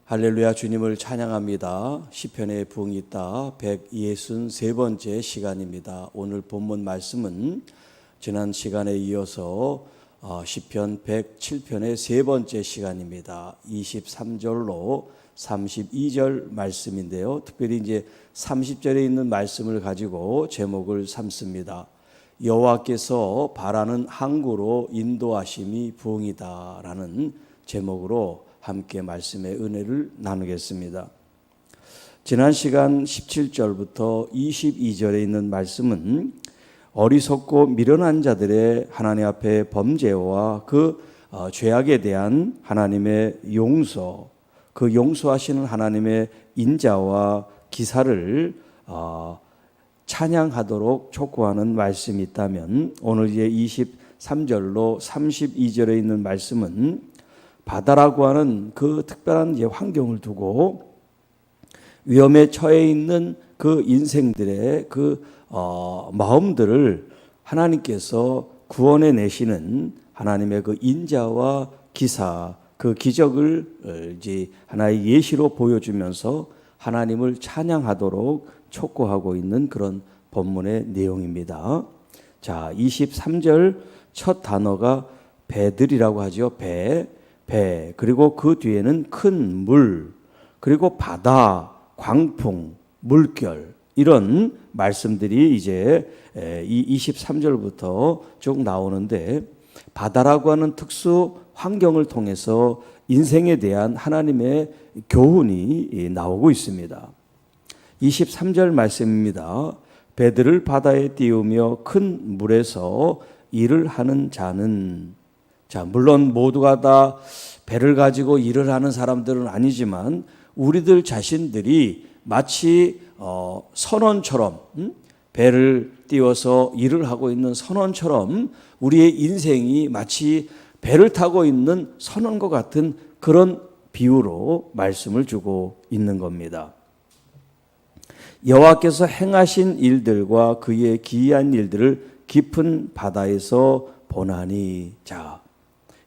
할렐루야, 주님을 찬양합니다. 시편의 부흥이 있다 163번째 시간입니다. 오늘 본문 말씀은 지난 시간에 이어서 시편 107편의 세 번째 시간입니다. 23절로 32절 말씀인데요. 특별히 이제 30절에 있는 말씀을 가지고 제목을 삼습니다. 여호와께서 바라는 항구로 인도하심이 부흥이다라는 제목으로 함께 말씀의 은혜를 나누겠습니다. 지난 시간 17절부터 22절에 있는 말씀은 어리석고 미련한 자들의 하나님 앞에 범죄와 그 죄악에 대한 하나님의 용서, 그 용서하시는 하나님의 인자와 기사를 찬양하도록 촉구하는 말씀이 있다면, 오늘 이제 23절로 32절에 있는 말씀은 바다라고 하는 그 특별한 환경을 두고 위험에 처해 있는 그 인생들의 그 마음들을 하나님께서 구원해 내시는 하나님의 그 인자와 기사, 그 기적을 이제 하나의 예시로 보여주면서 하나님을 찬양하도록 촉구하고 있는 그런 본문의 내용입니다. 자, 23절 첫 단어가 배들이라고 하죠. 배. 그리고 그 뒤에는 큰 물, 그리고 바다, 광풍, 물결, 이런 말씀들이 이제 이 23절부터 쭉 나오는데, 바다라고 하는 특수 환경을 통해서 인생에 대한 하나님의 교훈이 나오고 있습니다. 23절 말씀입니다. 배들을 바다에 띄우며 큰 물에서 일을 하는 자는, 자, 물론 모두가 다 배를 가지고 일을 하는 사람들은 아니지만 우리들 자신들이 마치 선원처럼, 배를 띄워서 일을 하고 있는 선원처럼 우리의 인생이 마치 배를 타고 있는 선원과 같은 그런 비유로 말씀을 주고 있는 겁니다. 여호와께서 행하신 일들과 그의 기이한 일들을 깊은 바다에서 보나니. 자,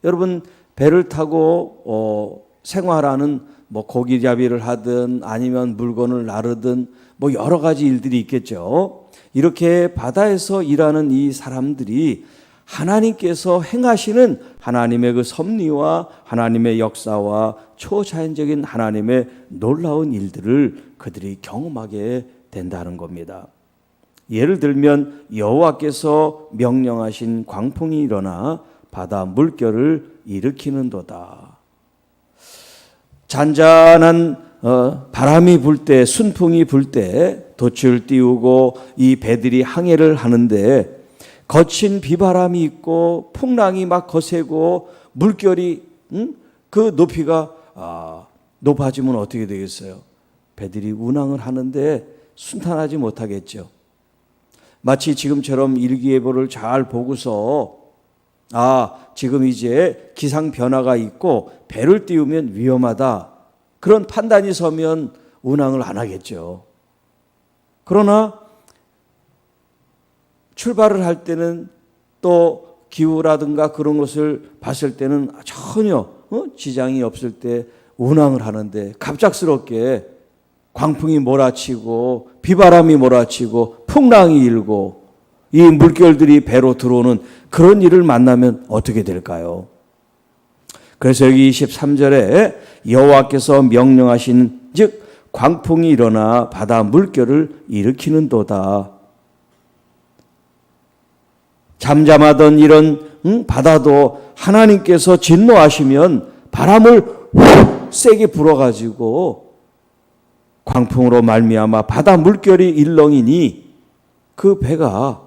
여러분, 배를 타고 생활하는 고기잡이를 하든 아니면 물건을 나르든 여러 가지 일들이 있겠죠. 이렇게 바다에서 일하는 이 사람들이 하나님께서 행하시는 하나님의 그 섭리와 하나님의 역사와 초자연적인 하나님의 놀라운 일들을 그들이 경험하게 된다는 겁니다. 예를 들면 여호와께서 명령하신 광풍이 일어나 바다 물결을 일으키는도다. 잔잔한 바람이 불 때, 순풍이 불 때 돛을 띄우고 이 배들이 항해를 하는데 거친 비바람이 있고 풍랑이 막 거세고 물결이 그 높이가 높아지면 어떻게 되겠어요? 배들이 운항을 하는데 순탄하지 못하겠죠. 마치 지금처럼 일기예보를 잘 보고서 지금 이제 기상 변화가 있고 배를 띄우면 위험하다, 그런 판단이 서면 운항을 안 하겠죠. 그러나 출발을 할 때는 또 기후라든가 그런 것을 봤을 때는 전혀 지장이 없을 때 운항을 하는데 갑작스럽게 광풍이 몰아치고 비바람이 몰아치고 풍랑이 일고 이 물결들이 배로 들어오는 그런 일을 만나면 어떻게 될까요? 그래서 여기 23절에 여호와께서 명령하신 즉 광풍이 일어나 바다 물결을 일으키는도다. 잠잠하던 이런 바다도 하나님께서 진노하시면 바람을 세게 불어가지고 광풍으로 말미암아 바다 물결이 일렁이니 그 배가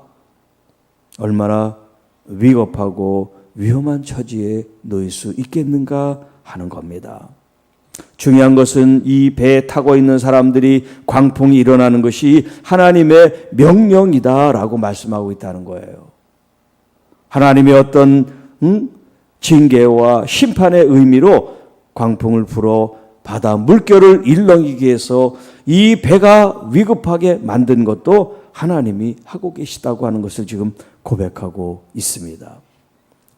얼마나 위급하고 위험한 처지에 놓일 수 있겠는가 하는 겁니다. 중요한 것은 이 배에 타고 있는 사람들이 광풍이 일어나는 것이 하나님의 명령이다라고 말씀하고 있다는 거예요. 하나님의 어떤 징계와 심판의 의미로 광풍을 불어 바다 물결을 일렁이게 해서 이 배가 위급하게 만든 것도 하나님이 하고 계시다고 하는 것을 지금 고백하고 있습니다.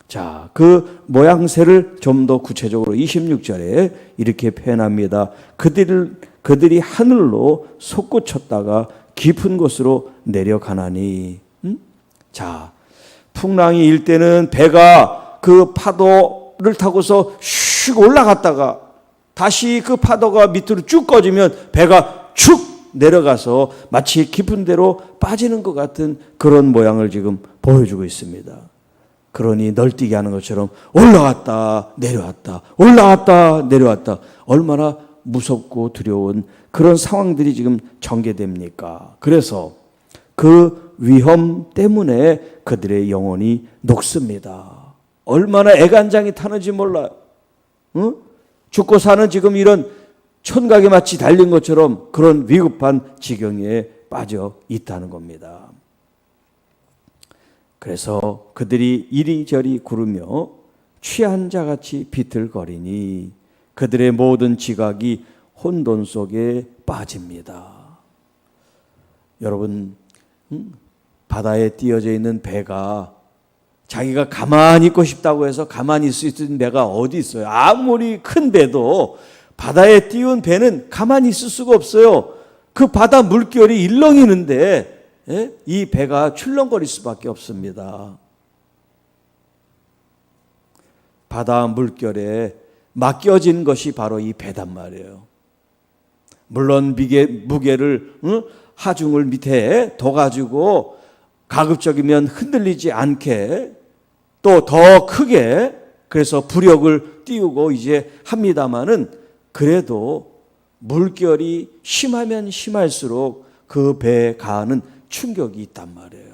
자, 그 모양새를 좀 더 구체적으로 26절에 이렇게 표현합니다. 그들이 하늘로 솟구쳤다가 깊은 곳으로 내려가나니. 자, 풍랑이 일 때는 배가 그 파도를 타고서 슉 올라갔다가 다시 그 파도가 밑으로 쭉 꺼지면 배가 축 내려가서 마치 깊은 데로 빠지는 것 같은 그런 모양을 지금 보여주고 있습니다. 그러니 널뛰기 하는 것처럼 올라갔다 내려왔다 올라갔다 내려왔다, 얼마나 무섭고 두려운 그런 상황들이 지금 전개됩니까? 그래서 그 위험 때문에 그들의 영혼이 녹습니다. 얼마나 애간장이 타는지 몰라요. 응? 죽고 사는 지금 이런 천각에 마치 달린 것처럼 그런 위급한 지경에 빠져 있다는 겁니다. 그래서 그들이 이리저리 구르며 취한 자같이 비틀거리니 그들의 모든 지각이 혼돈 속에 빠집니다. 여러분, 바다에 띄어져 있는 배가 자기가 가만히 있고 싶다고 해서 가만히 있을 수 있는 배가 어디 있어요? 아무리 큰 배도 바다에 띄운 배는 가만히 있을 수가 없어요. 그 바다 물결이 일렁이는데 이 배가 출렁거릴 수밖에 없습니다. 바다 물결에 맡겨진 것이 바로 이 배단 말이에요. 물론 무게를 하중을 밑에 둬가지고 가급적이면 흔들리지 않게 또 더 크게 그래서 부력을 띄우고 이제 합니다마는 그래도 물결이 심하면 심할수록 그 배에 가하는 충격이 있단 말이에요.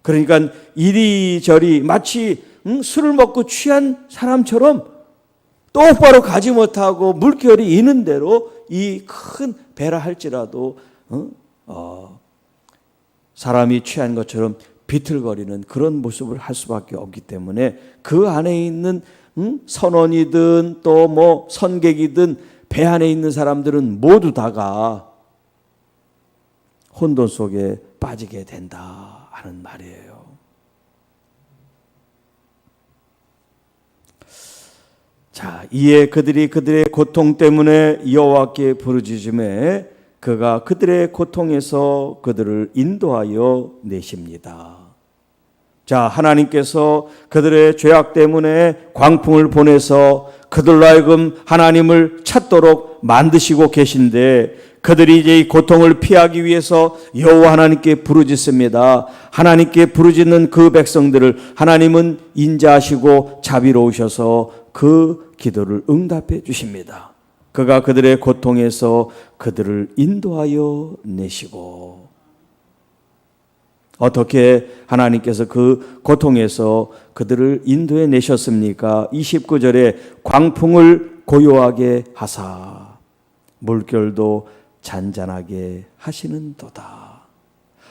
그러니까 이리저리 마치 술을 먹고 취한 사람처럼 똑바로 가지 못하고 물결이 있는 대로 이 큰 배라 할지라도 사람이 취한 것처럼 비틀거리는 그런 모습을 할 수밖에 없기 때문에 그 안에 있는 선원이든 또 뭐 선객이든 배 안에 있는 사람들은 모두 다가 혼돈 속에 빠지게 된다 하는 말이에요. 자, 이에 그들의 고통 때문에 여호와께 부르짖음에 그가 그들의 고통에서 그들을 인도하여 내십니다. 자, 하나님께서 그들의 죄악 때문에 광풍을 보내서 그들로 하여금 하나님을 찾도록 만드시고 계신데 그들이 이제 이 고통을 피하기 위해서 여호와 하나님께 부르짖습니다. 하나님께 부르짖는 그 백성들을 하나님은 인자하시고 자비로우셔서 그 기도를 응답해 주십니다. 그가 그들의 고통에서 그들을 인도하여 내시고, 어떻게 하나님께서 그 고통에서 그들을 인도해 내셨습니까? 29절에 광풍을 고요하게 하사 물결도 잔잔하게 하시는도다.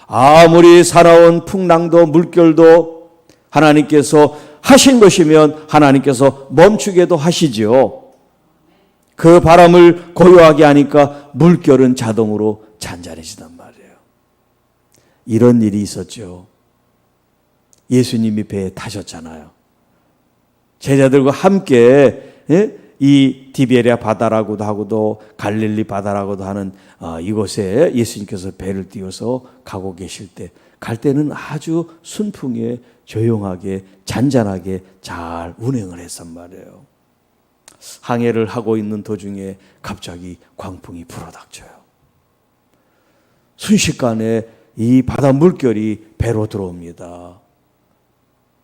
아무리 살아온 풍랑도 물결도 하나님께서 하신 것이면 하나님께서 멈추게도 하시지요. 그 바람을 고요하게 하니까 물결은 자동으로 잔잔해지단 말이에요. 이런 일이 있었죠. 예수님이 배에 타셨잖아요. 제자들과 함께 이 디베랴 바다라고도 하고도 갈릴리 바다라고도 하는 이곳에 예수님께서 배를 띄워서 가고 계실 때, 갈 때는 아주 순풍에 조용하게 잔잔하게 잘 운행을 했단 말이에요. 항해를 하고 있는 도중에 갑자기 광풍이 불어닥쳐요. 순식간에 이 바다 물결이 배로 들어옵니다.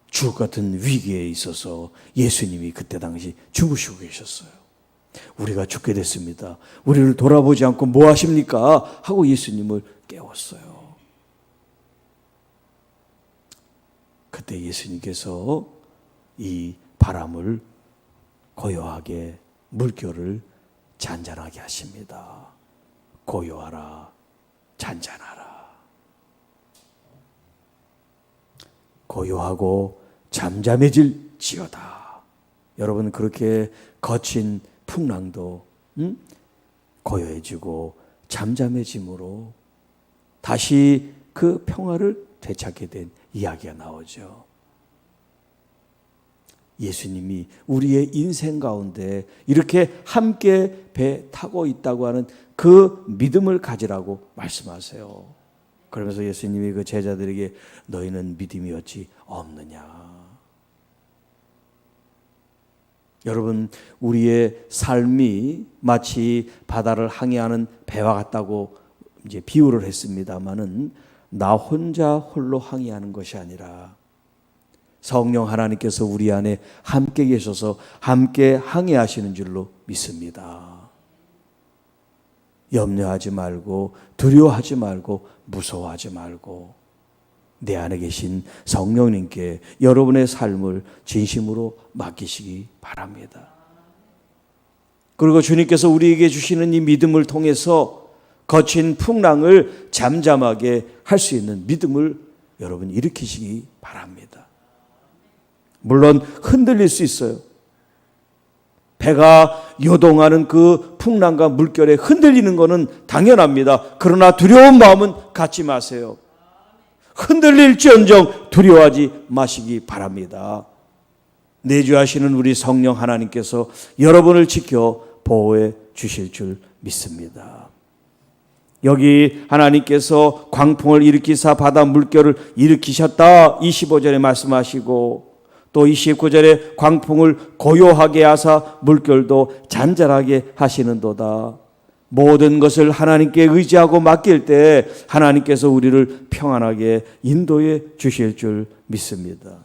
죽을 것 같은 위기에 있어서 예수님이 그때 당시 죽으시고 계셨어요. 우리가 죽게 됐습니다. 우리를 돌아보지 않고 뭐 하십니까? 하고 예수님을 깨웠어요. 그때 예수님께서 이 바람을 고요하게, 물결을 잔잔하게 하십니다. 고요하라, 잔잔하라. 고요하고 잠잠해질지어다. 여러분, 그렇게 거친 풍랑도 고요해지고 잠잠해짐으로 다시 그 평화를 되찾게 된 이야기가 나오죠. 예수님이 우리의 인생 가운데 이렇게 함께 배 타고 있다고 하는 그 믿음을 가지라고 말씀하세요. 그러면서 예수님이 그 제자들에게 너희는 믿음이 어찌 없느냐. 여러분, 우리의 삶이 마치 바다를 항해하는 배와 같다고 이제 비유를 했습니다마는 나 혼자 홀로 항해하는 것이 아니라 성령 하나님께서 우리 안에 함께 계셔서 함께 항해하시는 줄로 믿습니다. 염려하지 말고 두려워하지 말고 무서워하지 말고 내 안에 계신 성령님께 여러분의 삶을 진심으로 맡기시기 바랍니다. 그리고 주님께서 우리에게 주시는 이 믿음을 통해서 거친 풍랑을 잠잠하게 할 수 있는 믿음을 여러분 일으키시기 바랍니다. 물론 흔들릴 수 있어요. 배가 요동하는 그 풍랑과 물결에 흔들리는 것은 당연합니다. 그러나 두려운 마음은 갖지 마세요. 흔들릴지언정 두려워하지 마시기 바랍니다. 내주하시는 우리 성령 하나님께서 여러분을 지켜 보호해 주실 줄 믿습니다. 여기 하나님께서 광풍을 일으키사 바다 물결을 일으키셨다 25절에 말씀하시고 또 29절에 광풍을 고요하게 하사 물결도 잔잔하게 하시는도다. 모든 것을 하나님께 의지하고 맡길 때 하나님께서 우리를 평안하게 인도해 주실 줄 믿습니다.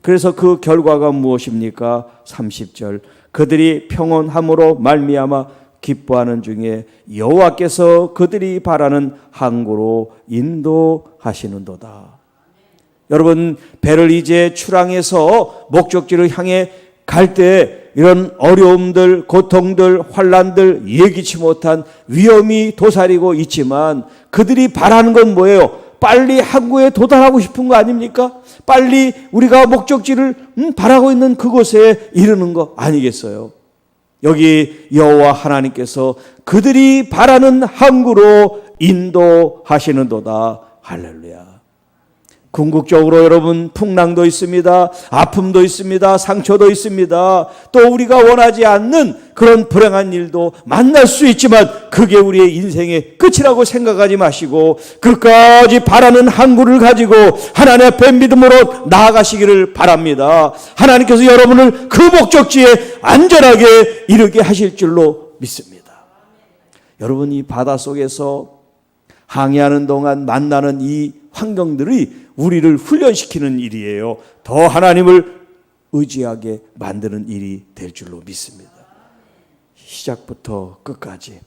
그래서 그 결과가 무엇입니까? 30절 그들이 평온함으로 말미암아 기뻐하는 중에 여호와께서 그들이 바라는 항구로 인도하시는도다. 여러분, 배를 이제 출항해서 목적지를 향해 갈 때 이런 어려움들, 고통들, 환난들, 예기치 못한 위험이 도사리고 있지만 그들이 바라는 건 뭐예요? 빨리 항구에 도달하고 싶은 거 아닙니까? 빨리 우리가 목적지를 바라고 있는 그곳에 이르는 거 아니겠어요? 여기 여호와 하나님께서 그들이 바라는 항구로 인도하시는도다. 할렐루야. 궁극적으로 여러분 풍랑도 있습니다. 아픔도 있습니다. 상처도 있습니다. 또 우리가 원하지 않는 그런 불행한 일도 만날 수 있지만 그게 우리의 인생의 끝이라고 생각하지 마시고 끝까지 바라는 항구를 가지고 하나님 앞에 믿음으로 나아가시기를 바랍니다. 하나님께서 여러분을 그 목적지에 안전하게 이르게 하실 줄로 믿습니다. 여러분, 이 바다 속에서 항해하는 동안 만나는 이 환경들이 우리를 훈련시키는 일이에요. 더 하나님을 의지하게 만드는 일이 될 줄로 믿습니다. 시작부터 끝까지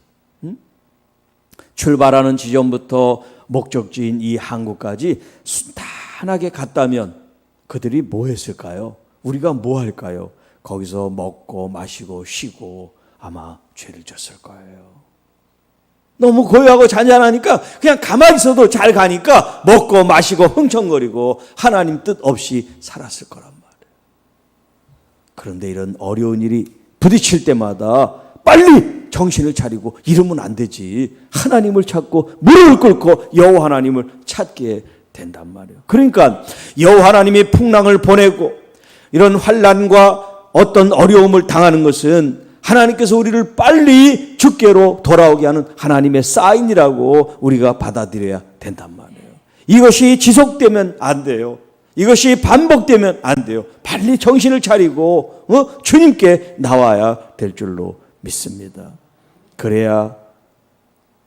출발하는 지점부터 목적지인 이 항구까지 순탄하게 갔다면 그들이 뭐 했을까요? 우리가 뭐 할까요? 거기서 먹고 마시고 쉬고 아마 죄를 졌을 거예요. 너무 고요하고 잔잔하니까 그냥 가만히 있어도 잘 가니까 먹고 마시고 흥청거리고 하나님 뜻 없이 살았을 거란 말이에요. 그런데 이런 어려운 일이 부딪힐 때마다 빨리 정신을 차리고 이러면 안 되지. 하나님을 찾고 무릎을 꿇고 여호와 하나님을 찾게 된단 말이에요. 그러니까 여호와 하나님이 풍랑을 보내고 이런 환난과 어떤 어려움을 당하는 것은 하나님께서 우리를 빨리 주께로 돌아오게 하는 하나님의 사인이라고 우리가 받아들여야 된단 말이에요. 이것이 지속되면 안 돼요. 이것이 반복되면 안 돼요. 빨리 정신을 차리고 주님께 나와야 될 줄로 믿습니다. 그래야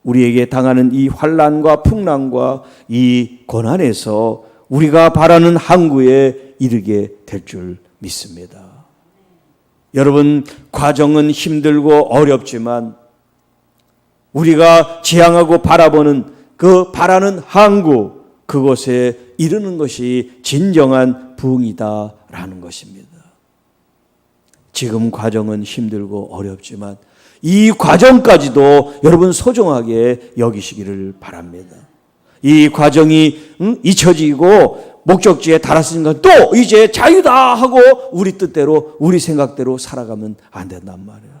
우리에게 당하는 이 환난과 풍랑과 이 고난에서 우리가 바라는 항구에 이르게 될 줄 믿습니다. 여러분, 과정은 힘들고 어렵지만 우리가 지향하고 바라보는 그 바라는 항구, 그곳에 이르는 것이 진정한 부흥이다라는 것입니다. 지금 과정은 힘들고 어렵지만 이 과정까지도 여러분 소중하게 여기시기를 바랍니다. 이 과정이 잊혀지고 목적지에 달았으니까 또 이제 자유다 하고 우리 뜻대로 우리 생각대로 살아가면 안 된단 말이에요.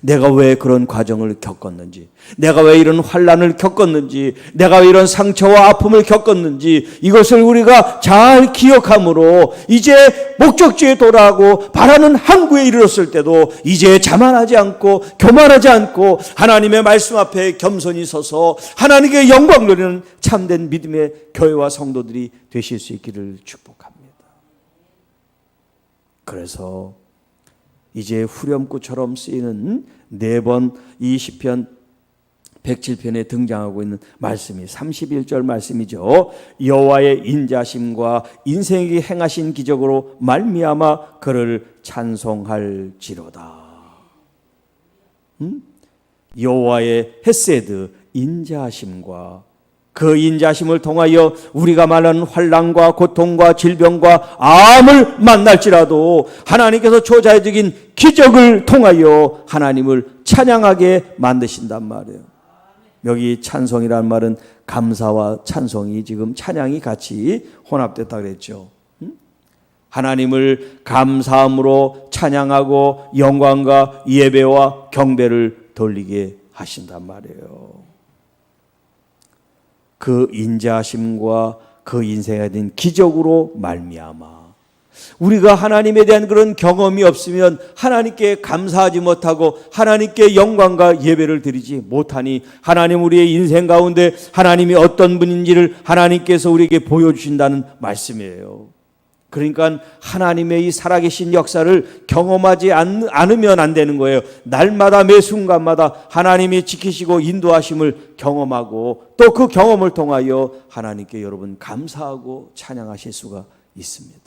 내가 왜 그런 과정을 겪었는지, 내가 왜 이런 환난을 겪었는지, 내가 왜 이런 상처와 아픔을 겪었는지, 이것을 우리가 잘 기억함으로 이제 목적지에 돌아가고 바라는 항구에 이르렀을 때도 이제 자만하지 않고 교만하지 않고 하나님의 말씀 앞에 겸손히 서서 하나님께 영광 돌리는 참된 믿음의 교회와 성도들이 되실 수 있기를 축복합니다. 그래서 이제 후렴구처럼 쓰이는 4번 이 시편 107편에 등장하고 있는 말씀이 31절 말씀이죠. 여호와의 인자심과 인생이 행하신 기적으로 말미암아 그를 찬송할지로다. 여호와의 헤세드, 인자심과 그 인자심을 통하여 우리가 말하는 환난과 고통과 질병과 암을 만날지라도 하나님께서 초자연적인 기적을 통하여 하나님을 찬양하게 만드신단 말이에요. 여기 찬송이라는 말은 감사와 찬송이 지금 찬양이 같이 혼합됐다 그랬죠. 하나님을 감사함으로 찬양하고 영광과 예배와 경배를 돌리게 하신단 말이에요. 그 인자심과 그 인생에 대한 기적으로 말미암아 우리가 하나님에 대한 그런 경험이 없으면 하나님께 감사하지 못하고 하나님께 영광과 예배를 드리지 못하니 하나님 우리의 인생 가운데 하나님이 어떤 분인지를 하나님께서 우리에게 보여주신다는 말씀이에요. 그러니까 하나님의 이 살아계신 역사를 경험하지 않으면 안 되는 거예요. 날마다 매 순간마다 하나님이 지키시고 인도하심을 경험하고 또 그 경험을 통하여 하나님께 여러분 감사하고 찬양하실 수가 있습니다.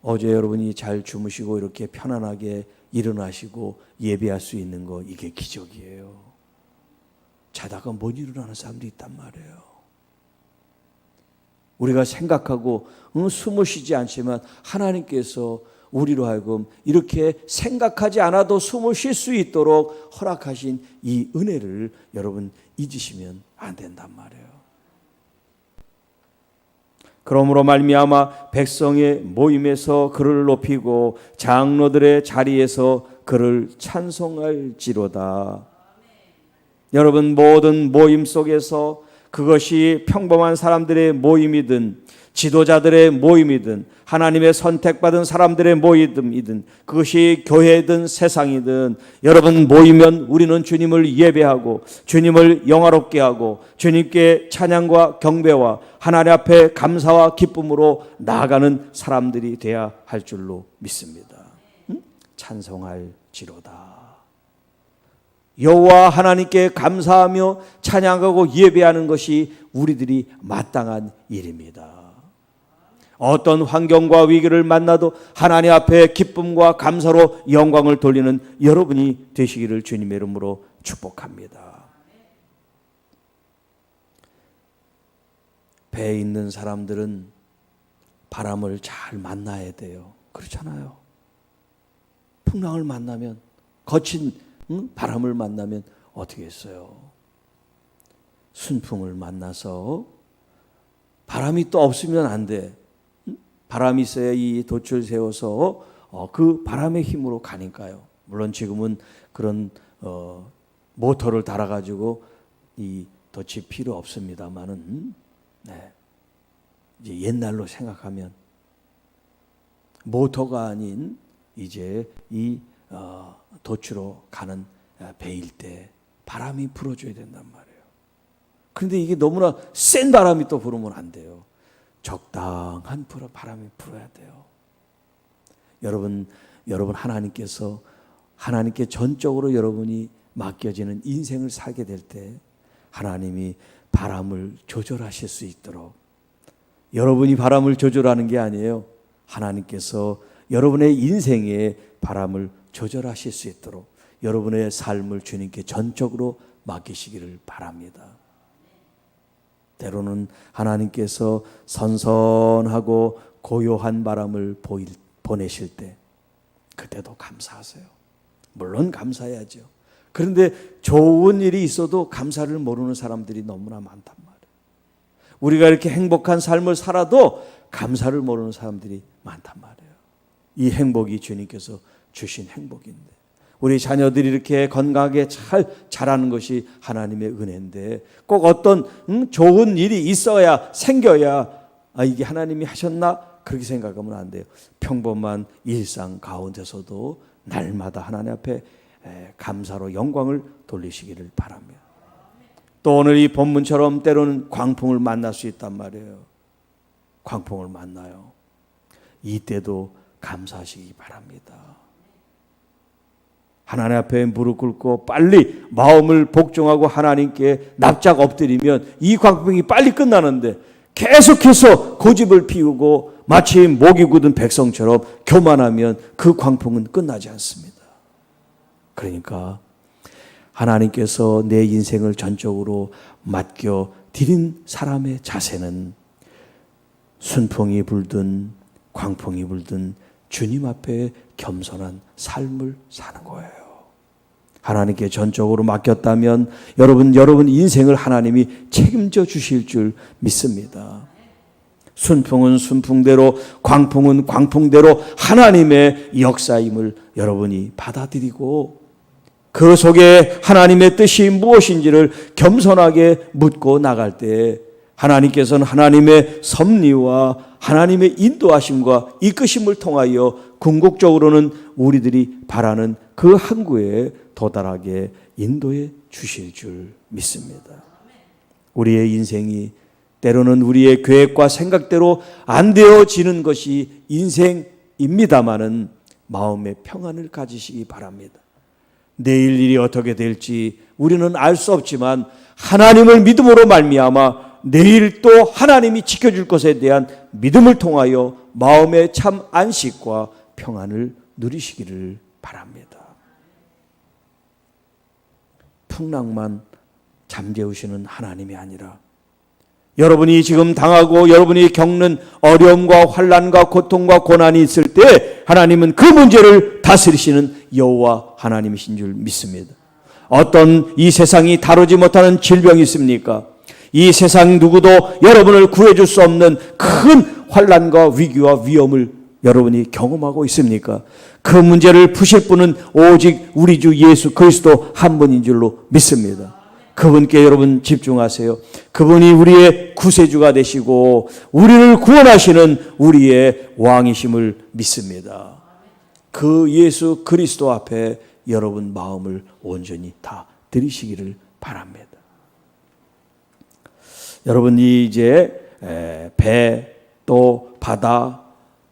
어제 여러분이 잘 주무시고 이렇게 편안하게 일어나시고 예배할 수 있는 거 이게 기적이에요. 자다가 못 일어나는 사람들이 있단 말이에요. 우리가 생각하고 숨을 쉬지 않지만 하나님께서 우리로 하여금 이렇게 생각하지 않아도 숨을 쉴 수 있도록 허락하신 이 은혜를 여러분 잊으시면 안 된단 말이에요. 그러므로 말미암아 백성의 모임에서 그를 높이고 장로들의 자리에서 그를 찬송할지로다. 여러분 모든 모임 속에서 그것이 평범한 사람들의 모임이든 지도자들의 모임이든 하나님의 선택받은 사람들의 모임이든 그것이 교회든 세상이든 여러분 모이면 우리는 주님을 예배하고 주님을 영화롭게 하고 주님께 찬양과 경배와 하나님 앞에 감사와 기쁨으로 나아가는 사람들이 되어야 할 줄로 믿습니다. 찬송할지로다. 여호와 하나님께 감사하며 찬양하고 예배하는 것이 우리들이 마땅한 일입니다. 어떤 환경과 위기를 만나도 하나님 앞에 기쁨과 감사로 영광을 돌리는 여러분이 되시기를 주님의 이름으로 축복합니다. 배에 있는 사람들은 바람을 잘 만나야 돼요. 그렇잖아요. 풍랑을 만나면 거친 바람을 만나면 어떻게 했어요? 순풍을 만나서 바람이 또 없으면 안 돼. 바람이 있어야 이 돛을 세워서 그 바람의 힘으로 가니까요. 물론 지금은 그런 모터를 달아가지고 이 돛이 필요 없습니다만은 이제 옛날로 생각하면 모터가 아닌 이제 이 돛으로 가는 배일 때 바람이 불어줘야 된단 말이에요. 그런데 이게 너무나 센 바람이 또 불으면 안 돼요. 적당한 바람이 불어야 돼요. 여러분 하나님께서 하나님께 전적으로 여러분이 맡겨지는 인생을 살게 될 때 하나님이 바람을 조절하실 수 있도록 여러분이 바람을 조절하는 게 아니에요. 하나님께서 여러분의 인생에 바람을 조절하실 수 있도록 여러분의 삶을 주님께 전적으로 맡기시기를 바랍니다. 때로는 하나님께서 선선하고 고요한 바람을 보내실 때 그때도 감사하세요. 물론 감사해야죠. 그런데 좋은 일이 있어도 감사를 모르는 사람들이 너무나 많단 말이에요. 우리가 이렇게 행복한 삶을 살아도 감사를 모르는 사람들이 많단 말이에요. 이 행복이 주님께서 주신 행복인데, 우리 자녀들이 이렇게 건강하게 잘 자라는 것이 하나님의 은혜인데, 꼭 어떤 좋은 일이 있어야 생겨야 이게 하나님이 하셨나 그렇게 생각하면 안 돼요. 평범한 일상 가운데서도 날마다 하나님 앞에 감사로 영광을 돌리시기를 바랍니다. 또 오늘 이 본문처럼 때로는 광풍을 만날 수 있단 말이에요. 광풍을 만나요. 이때도 감사하시기 바랍니다. 하나님 앞에 무릎 꿇고 빨리 마음을 복종하고 하나님께 납작 엎드리면 이 광풍이 빨리 끝나는데, 계속해서 고집을 피우고 마치 목이 굳은 백성처럼 교만하면 그 광풍은 끝나지 않습니다. 그러니까 하나님께서 내 인생을 전적으로 맡겨 드린 사람의 자세는 순풍이 불든 광풍이 불든 주님 앞에 겸손한 삶을 사는 거예요. 하나님께 전적으로 맡겼다면 여러분 인생을 하나님이 책임져 주실 줄 믿습니다. 순풍은 순풍대로, 광풍은 광풍대로 하나님의 역사임을 여러분이 받아들이고, 그 속에 하나님의 뜻이 무엇인지를 겸손하게 묻고 나갈 때 하나님께서는 하나님의 섭리와 하나님의 인도하심과 이끄심을 통하여 궁극적으로는 우리들이 바라는 그 항구에 도달하게 인도해 주실 줄 믿습니다. 우리의 인생이 때로는 우리의 계획과 생각대로 안 되어지는 것이 인생입니다마는 마음의 평안을 가지시기 바랍니다. 내일 일이 어떻게 될지 우리는 알 수 없지만 하나님을 믿음으로 말미암아 내일 또 하나님이 지켜줄 것에 대한 믿음을 통하여 마음의 참 안식과 평안을 누리시기를 바랍니다. 풍랑만 잠재우시는 하나님이 아니라 여러분이 지금 당하고 여러분이 겪는 어려움과 환난과 고통과 고난이 있을 때 하나님은 그 문제를 다스리시는 여호와 하나님이신 줄 믿습니다. 어떤 이 세상이 다루지 못하는 질병이 있습니까? 이 세상 누구도 여러분을 구해줄 수 없는 큰 환난과 위기와 위험을 여러분이 경험하고 있습니까? 그 문제를 푸실 분은 오직 우리 주 예수 그리스도 한 분인 줄로 믿습니다. 그분께 여러분 집중하세요. 그분이 우리의 구세주가 되시고 우리를 구원하시는 우리의 왕이심을 믿습니다. 그 예수 그리스도 앞에 여러분 마음을 온전히 다 드리시기를 바랍니다. 여러분이 이제 배, 또 바다,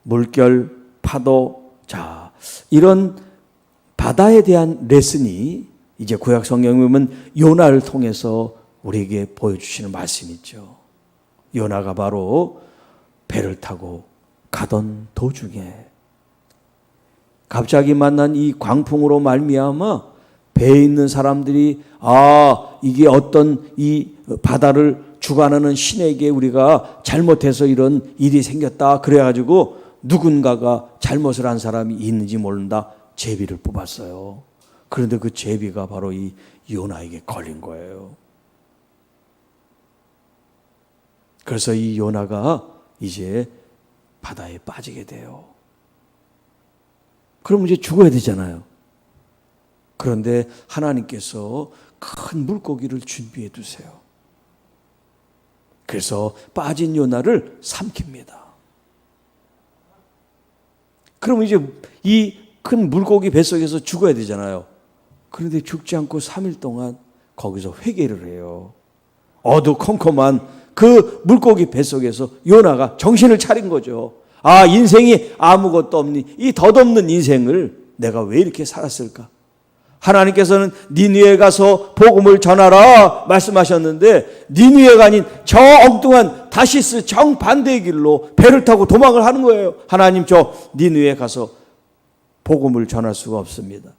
물결, 파도, 자, 이런 바다에 대한 레슨이 이제 구약 성경에 보면 요나를 통해서 우리에게 보여주시는 말씀이 있죠. 요나가 바로 배를 타고 가던 도중에 갑자기 만난 이 광풍으로 말미암아 배에 있는 사람들이 이게 어떤 이 바다를 주관하는 신에게 우리가 잘못해서 이런 일이 생겼다. 그래가지고 누군가가 잘못을 한 사람이 있는지 모른다. 제비를 뽑았어요. 그런데 그 제비가 바로 이 요나에게 걸린 거예요. 그래서 이 요나가 이제 바다에 빠지게 돼요. 그럼 이제 죽어야 되잖아요. 그런데 하나님께서 큰 물고기를 준비해 두세요. 그래서 빠진 요나를 삼킵니다. 그럼 이제 이 큰 물고기 뱃속에서 죽어야 되잖아요. 그런데 죽지 않고 3일 동안 거기서 회개를 해요. 어두컴컴한 그 물고기 뱃속에서 요나가 정신을 차린 거죠. 인생이 아무것도 없니? 이 덧없는 인생을 내가 왜 이렇게 살았을까? 하나님께서는 니느웨에 가서 복음을 전하라 말씀하셨는데 니느웨가 아닌 저 엉뚱한 다시스 정반대의 길로 배를 타고 도망을 하는 거예요. 하나님, 저 니느웨에 가서 복음을 전할 수가 없습니다.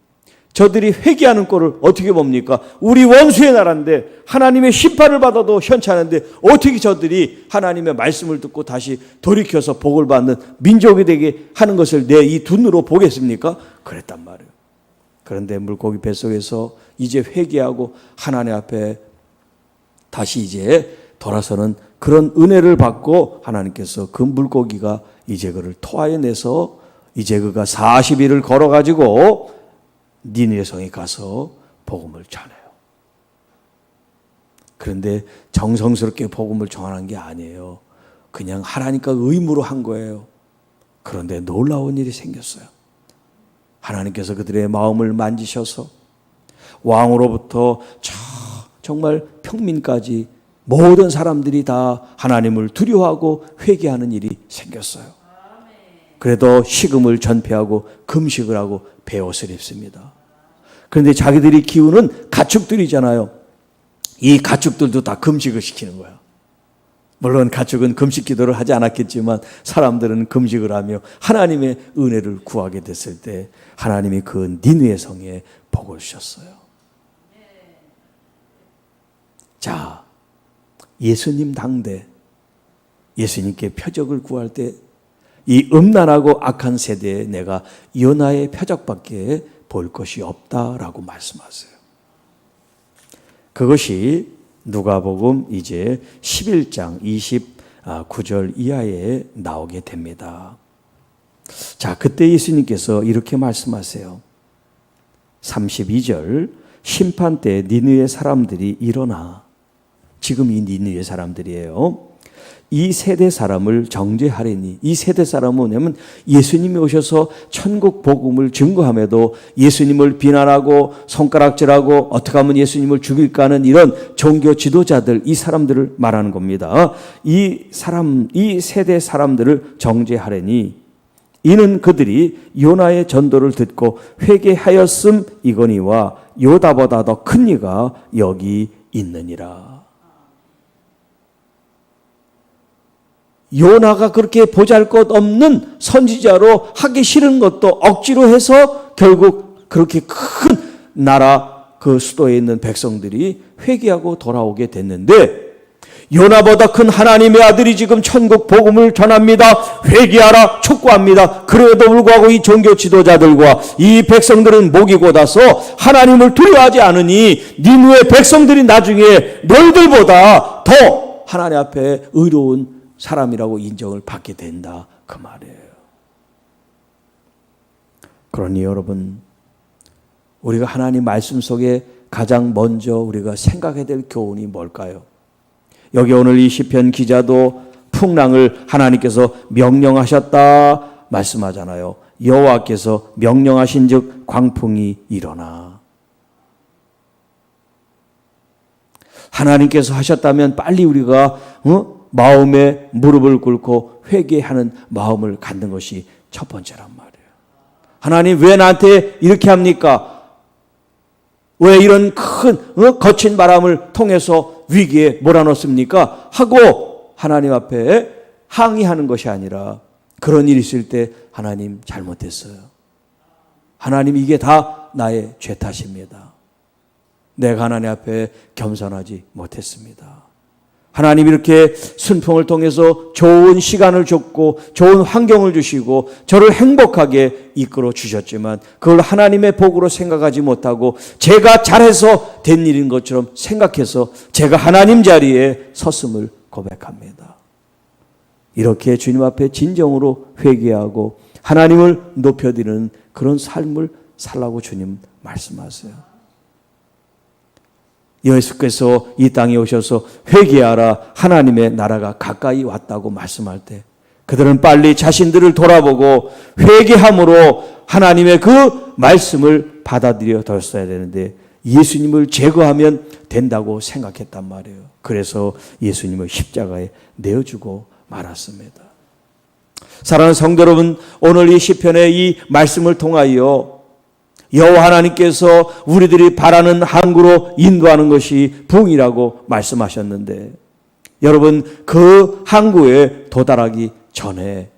저들이 회개하는 꼴을 어떻게 봅니까? 우리 원수의 나라인데 하나님의 심판을 받아도 현찮은데 어떻게 저들이 하나님의 말씀을 듣고 다시 돌이켜서 복을 받는 민족이 되게 하는 것을 내 이 눈으로 보겠습니까? 그랬단 말이에요. 그런데 물고기 뱃속에서 이제 회개하고 하나님 앞에 다시 이제 돌아서는 그런 은혜를 받고 하나님께서 그 물고기가 이제 그를 토하여내서 이제 그가 40일을 걸어가지고 니느웨 성에 가서 복음을 전해요. 그런데 정성스럽게 복음을 전하는 게 아니에요. 그냥 하나님과 의무로 한 거예요. 그런데 놀라운 일이 생겼어요. 하나님께서 그들의 마음을 만지셔서 왕으로부터 정말 평민까지 모든 사람들이 다 하나님을 두려워하고 회개하는 일이 생겼어요. 그래도 식음을 전폐하고 금식을 하고 베옷을 입습니다. 그런데 자기들이 키우는 가축들이잖아요. 이 가축들도 다 금식을 시키는 거예요. 물론 가축은 금식 기도를 하지 않았겠지만 사람들은 금식을 하며 하나님의 은혜를 구하게 됐을 때 하나님이 그 니느웨 성에 복을 주셨어요. 자, 예수님 당대 예수님께 표적을 구할 때 이 음란하고 악한 세대에 내가 요나의 표적밖에 볼 것이 없다라고 말씀하세요. 그것이 누가복음 이제 11장 29절 이하에 나오게 됩니다. 자, 그때 예수님께서 이렇게 말씀하세요. 32절 심판 때 니느웨 사람들이 일어나, 지금 이 니느웨 사람들이에요. 이 세대 사람을 정죄하리니, 이 세대 사람은 뭐냐면 예수님이 오셔서 천국 복음을 증거함에도 예수님을 비난하고 손가락질하고 어떻게 하면 예수님을 죽일까 하는 이런 종교 지도자들, 이 사람들을 말하는 겁니다. 이 세대 사람들을 정죄하리니 이는 그들이 요나의 전도를 듣고 회개하였음 이거니와 요다보다 더 큰 이가 여기 있느니라. 요나가 그렇게 보잘것없는 선지자로 하기 싫은 것도 억지로 해서 결국 그렇게 큰 나라 그 수도에 있는 백성들이 회개하고 돌아오게 됐는데, 요나보다 큰 하나님의 아들이 지금 천국 복음을 전합니다. 회개하라 촉구합니다. 그래도 불구하고 이 종교 지도자들과 이 백성들은 목이 곧아서 하나님을 두려워하지 않으니 니느웨 백성들이 나중에 너희들보다 더 하나님 앞에 의로운 사람이라고 인정을 받게 된다, 그 말이에요. 그러니 여러분, 우리가 하나님 말씀 속에 가장 먼저 우리가 생각해야 될 교훈이 뭘까요? 여기 오늘 이 시편 기자도 풍랑을 하나님께서 명령하셨다 말씀하잖아요. 여호와께서 명령하신즉 광풍이 일어나. 하나님께서 하셨다면 빨리 우리가 마음에 무릎을 꿇고 회개하는 마음을 갖는 것이 첫 번째란 말이에요. 하나님 왜 나한테 이렇게 합니까? 왜 이런 큰 거친 바람을 통해서 위기에 몰아넣습니까? 하고 하나님 앞에 항의하는 것이 아니라, 그런 일이 있을 때 하나님 잘못했어요. 하나님 이게 다 나의 죄 탓입니다. 내가 하나님 앞에 겸손하지 못했습니다. 하나님 이렇게 순풍을 통해서 좋은 시간을 줬고 좋은 환경을 주시고 저를 행복하게 이끌어 주셨지만 그걸 하나님의 복으로 생각하지 못하고 제가 잘해서 된 일인 것처럼 생각해서 제가 하나님 자리에 섰음을 고백합니다. 이렇게 주님 앞에 진정으로 회개하고 하나님을 높여드리는 그런 삶을 살라고 주님 말씀하세요. 예수께서 이 땅에 오셔서 회개하라, 하나님의 나라가 가까이 왔다고 말씀할 때 그들은 빨리 자신들을 돌아보고 회개함으로 하나님의 그 말씀을 받아들여 뒀어야 되는데 예수님을 제거하면 된다고 생각했단 말이에요. 그래서 예수님을 십자가에 내어주고 말았습니다. 사랑하는 성도 여러분, 오늘 이 시편의 이 말씀을 통하여 여호와 하나님께서 우리들이 바라는 항구로 인도하는 것이 부흥이라고 말씀하셨는데, 여러분 그 항구에 도달하기 전에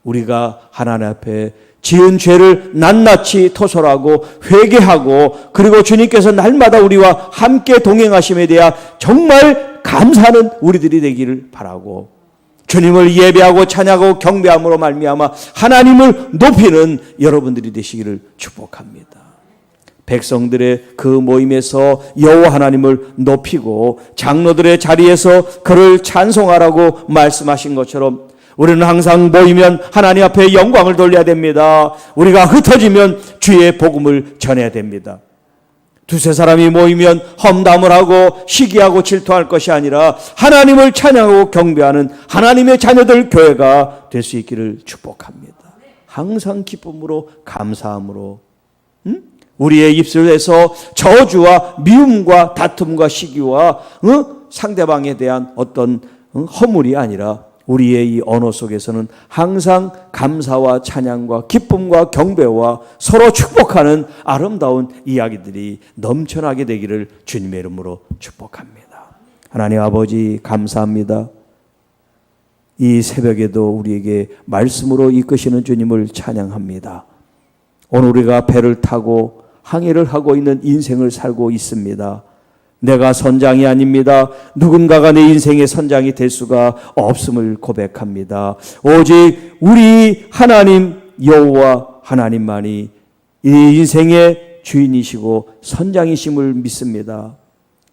우리가 하나님 앞에 지은 죄를 낱낱이 토설하고 회개하고, 그리고 주님께서 날마다 우리와 함께 동행하심에 대한 정말 감사하는 우리들이 되기를 바라고, 주님을 예배하고 찬양하고 경배함으로 말미암아 하나님을 높이는 여러분들이 되시기를 축복합니다. 백성들의 그 모임에서 여호와 하나님을 높이고 장로들의 자리에서 그를 찬송하라고 말씀하신 것처럼 우리는 항상 모이면 하나님 앞에 영광을 돌려야 됩니다. 우리가 흩어지면 주의 복음을 전해야 됩니다. 두세 사람이 모이면 험담을 하고 시기하고 질투할 것이 아니라 하나님을 찬양하고 경배하는 하나님의 자녀들 교회가 될 수 있기를 축복합니다. 항상 기쁨으로 감사함으로 우리의 입술에서 저주와 미움과 다툼과 시기와 상대방에 대한 어떤 허물이 아니라 우리의 이 언어 속에서는 항상 감사와 찬양과 기쁨과 경배와 서로 축복하는 아름다운 이야기들이 넘쳐나게 되기를 주님의 이름으로 축복합니다. 하나님 아버지 감사합니다. 이 새벽에도 우리에게 말씀으로 이끄시는 주님을 찬양합니다. 오늘 우리가 배를 타고 항해를 하고 있는 인생을 살고 있습니다. 내가 선장이 아닙니다. 누군가가 내 인생의 선장이 될 수가 없음을 고백합니다. 오직 우리 하나님 여호와 하나님만이 이 인생의 주인이시고 선장이심을 믿습니다.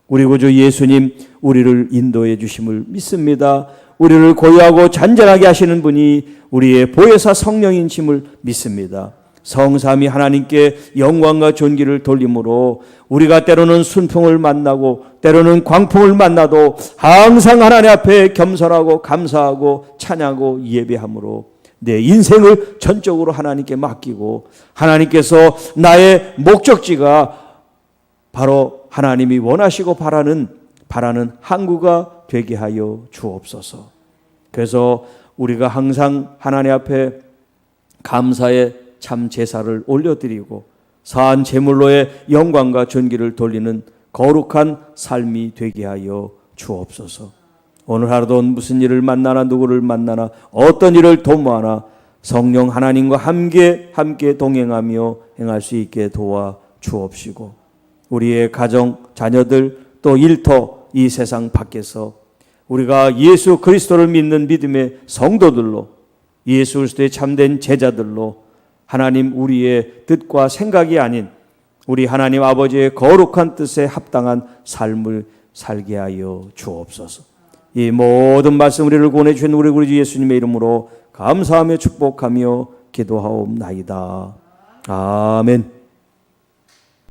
우리 구주 예수님 우리를 인도해 주심을 믿습니다. 우리를 고요하고 잔잔하게 하시는 분이 우리의 보혜사 성령이심을 믿습니다. 성삼위 하나님께 영광과 존귀를 돌림으로 우리가 때로는 순풍을 만나고 때로는 광풍을 만나도 항상 하나님 앞에 겸손하고 감사하고 찬양하고 예배함으로 내 인생을 전적으로 하나님께 맡기고 하나님께서 나의 목적지가 바로 하나님이 원하시고 바라는 항구가 되게 하여 주옵소서. 그래서 우리가 항상 하나님 앞에 감사의 참 제사를 올려드리고 사한 제물로의 영광과 존귀를 돌리는 거룩한 삶이 되게 하여 주옵소서. 오늘 하루도 무슨 일을 만나나 누구를 만나나 어떤 일을 도모하나 성령 하나님과 함께 동행하며 행할 수 있게 도와 주옵시고 우리의 가정, 자녀들 또 일터 이 세상 밖에서 우리가 예수 그리스도를 믿는 믿음의 성도들로 예수 그리스도의 참된 제자들로 하나님 우리의 뜻과 생각이 아닌 우리 하나님 아버지의 거룩한 뜻에 합당한 삶을 살게 하여 주옵소서. 이 모든 말씀 우리를 권해 주신 우리 구주 예수님의 이름으로 감사하며 축복하며 기도하옵나이다. 아멘.